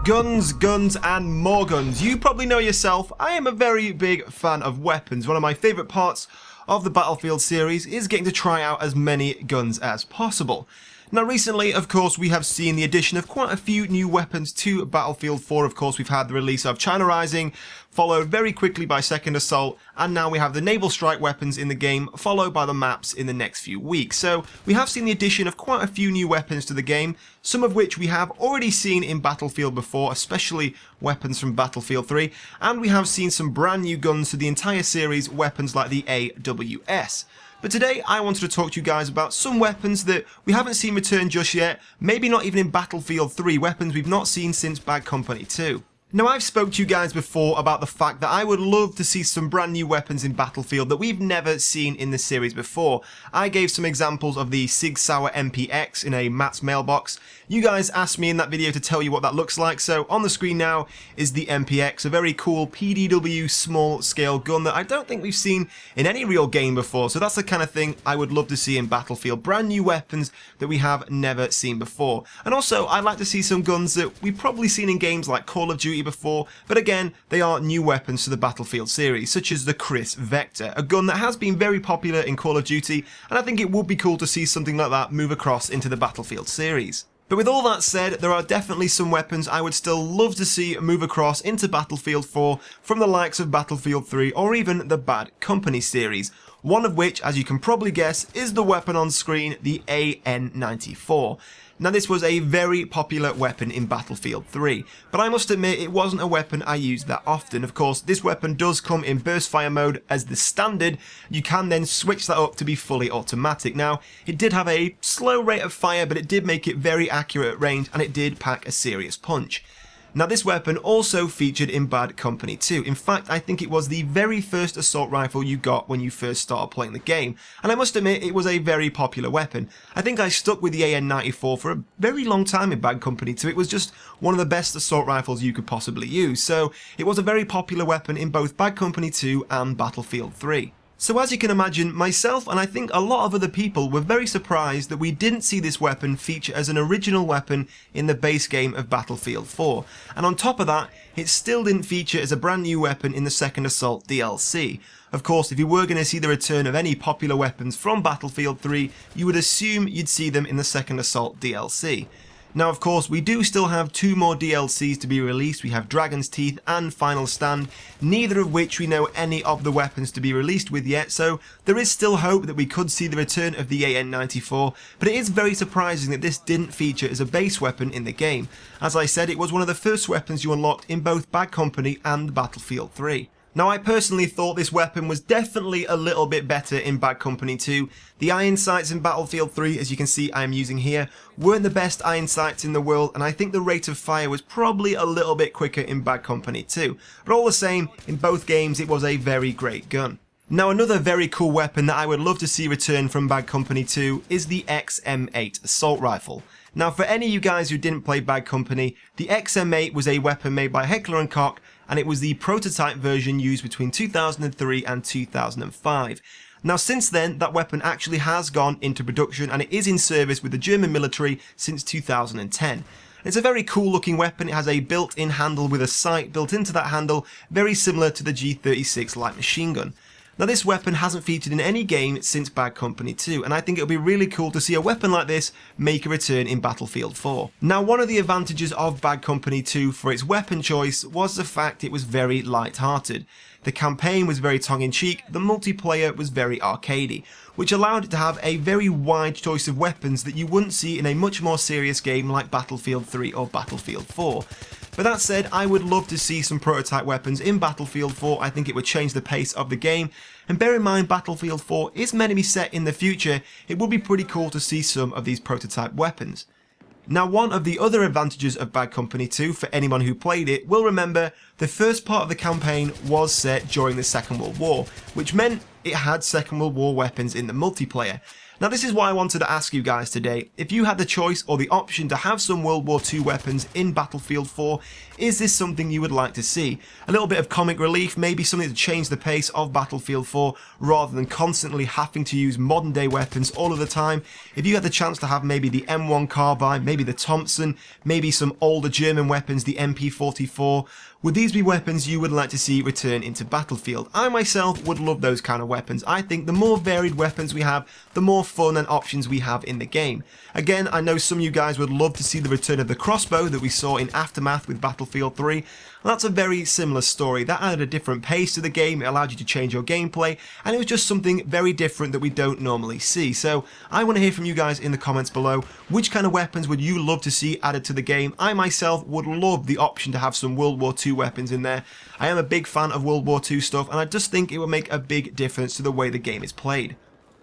Guns, guns, and more guns. You probably know yourself, I am a very big fan of weapons. One of my favourite parts of the Battlefield series is getting to try out as many guns as possible. Now recently, of course, we have seen the addition of quite a few new weapons to Battlefield 4. Of course, we've had the release of China Rising, followed very quickly by Second Assault, and now we have the naval strike weapons in the game, followed by the maps in the next few weeks. So we have seen the addition of quite a few new weapons to the game, some of which we have already seen in Battlefield before, especially weapons from Battlefield 3, and we have seen some brand new guns to the entire series, weapons like the AWS. But today I wanted to talk to you guys about some weapons that we haven't seen return just yet, maybe not even in Battlefield 3, weapons we've not seen since Bad Company 2. Now I've spoke to you guys before about the fact that I would love to see some brand new weapons in Battlefield that we've never seen in the series before. I gave some examples of the Sig Sauer MPX in a Matt's mailbox. You guys asked me in that video to tell you what that looks like, so on the screen now is the MPX, a very cool PDW small scale gun that I don't think we've seen in any real game before, so that's the kind of thing I would love to see in Battlefield, brand new weapons that we have never seen before. And also I'd like to see some guns that we've probably seen in games like Call of Duty before, but again, they are new weapons to the Battlefield series, such as the Chris Vector, a gun that has been very popular in Call of Duty, and I think it would be cool to see something like that move across into the Battlefield series. But with all that said, there are definitely some weapons I would still love to see move across into Battlefield 4 from the likes of Battlefield 3 or even the Bad Company series, one of which, as you can probably guess, is the weapon on screen, the AN-94. Now this was a very popular weapon in Battlefield 3, but I must admit it wasn't a weapon I used that often. Of course, this weapon does come in burst fire mode as the standard. You can then switch that up to be fully automatic. Now, it did have a slow rate of fire, but it did make it very accurate at range, and it did pack a serious punch. Now this weapon also featured in Bad Company 2. In fact, I think it was the very first assault rifle you got when you first started playing the game, and I must admit it was a very popular weapon. I think I stuck with the AN-94 for a very long time in Bad Company 2. It was just one of the best assault rifles you could possibly use, so it was a very popular weapon in both Bad Company 2 and Battlefield 3. So as you can imagine, myself and I think a lot of other people were very surprised that we didn't see this weapon feature as an original weapon in the base game of Battlefield 4. And on top of that, it still didn't feature as a brand new weapon in the Second Assault DLC. Of course, if you were going to see the return of any popular weapons from Battlefield 3, you would assume you'd see them in the Second Assault DLC. Now of course we do still have two more DLCs to be released. We have Dragon's Teeth and Final Stand, neither of which we know any of the weapons to be released with yet, so there is still hope that we could see the return of the AN-94, but it is very surprising that this didn't feature as a base weapon in the game. As I said, it was one of the first weapons you unlocked in both Bad Company and Battlefield 3. Now I personally thought this weapon was definitely a little bit better in Bad Company 2. The iron sights in Battlefield 3, as you can see I am using here, weren't the best iron sights in the world, and I think the rate of fire was probably a little bit quicker in Bad Company 2. But all the same, in both games it was a very great gun. Now another very cool weapon that I would love to see return from Bad Company 2 is the XM8 assault rifle. Now for any of you guys who didn't play Bad Company, the XM8 was a weapon made by Heckler & Koch, and it was the prototype version used between 2003 and 2005. Now since then, that weapon actually has gone into production and it is in service with the German military since 2010. It's a very cool looking weapon. It has a built-in handle with a sight built into that handle, very similar to the G36 light machine gun. Now this weapon hasn't featured in any game since Bad Company 2, and I think it would be really cool to see a weapon like this make a return in Battlefield 4. Now one of the advantages of Bad Company 2 for its weapon choice was the fact it was very light-hearted. The campaign was very tongue-in-cheek, the multiplayer was very arcadey, which allowed it to have a very wide choice of weapons that you wouldn't see in a much more serious game like Battlefield 3 or Battlefield 4. But that said, I would love to see some prototype weapons in Battlefield 4, I think it would change the pace of the game, and bear in mind Battlefield 4 is meant to be set in the future, it would be pretty cool to see some of these prototype weapons. Now one of the other advantages of Bad Company 2, for anyone who played it, will remember the first part of the campaign was set during the Second World War, which meant it had Second World War weapons in the multiplayer. Now this is why I wanted to ask you guys today, if you had the choice or the option to have some World War II weapons in Battlefield 4, is this something you would like to see? A little bit of comic relief, maybe something to change the pace of Battlefield 4 rather than constantly having to use modern day weapons all of the time. If you had the chance to have maybe the M1 carbine, maybe the Thompson, maybe some older German weapons, the MP44, would these be weapons you would like to see return into Battlefield? I myself would love those kind of weapons. I think the more varied weapons we have, the more fun and options we have in the game. Again, I know some of you guys would love to see the return of the crossbow that we saw in Aftermath with Battlefield 3. That's a very similar story. That added a different pace to the game, it allowed you to change your gameplay, and it was just something very different that we don't normally see. So I want to hear from you guys in the comments below. Which kind of weapons would you love to see added to the game? I myself would love the option to have some World War II weapons in there. I am a big fan of World War II stuff, and I just think it would make a big difference to the way the game is played.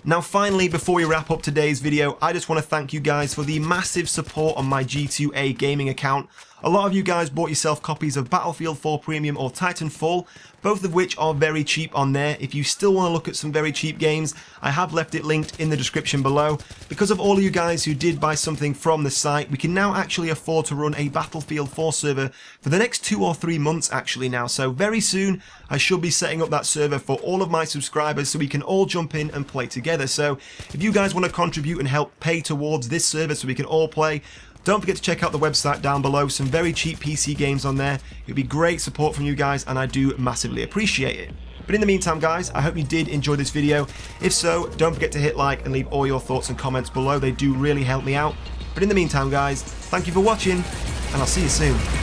Now finally, before we wrap up today's video, I just want to thank you guys for the massive support on my G2A gaming account. A lot of you guys bought yourself copies of Battlefield 4 Premium or Titanfall, both of which are very cheap on there. If you still want to look at some very cheap games, I have left it linked in the description below. Because of all of you guys who did buy something from the site, we can now actually afford to run a Battlefield 4 server for the next 2 or 3 months actually now. So very soon, I should be setting up that server for all of my subscribers so we can all jump in and play together. So if you guys want to contribute and help pay towards this server so we can all play, don't forget to check out the website down below, some very cheap PC games on there. It would be great support from you guys and I do massively appreciate it. But in the meantime guys, I hope you did enjoy this video. If so, don't forget to hit like and leave all your thoughts and comments below, they do really help me out. But in the meantime guys, thank you for watching and I'll see you soon.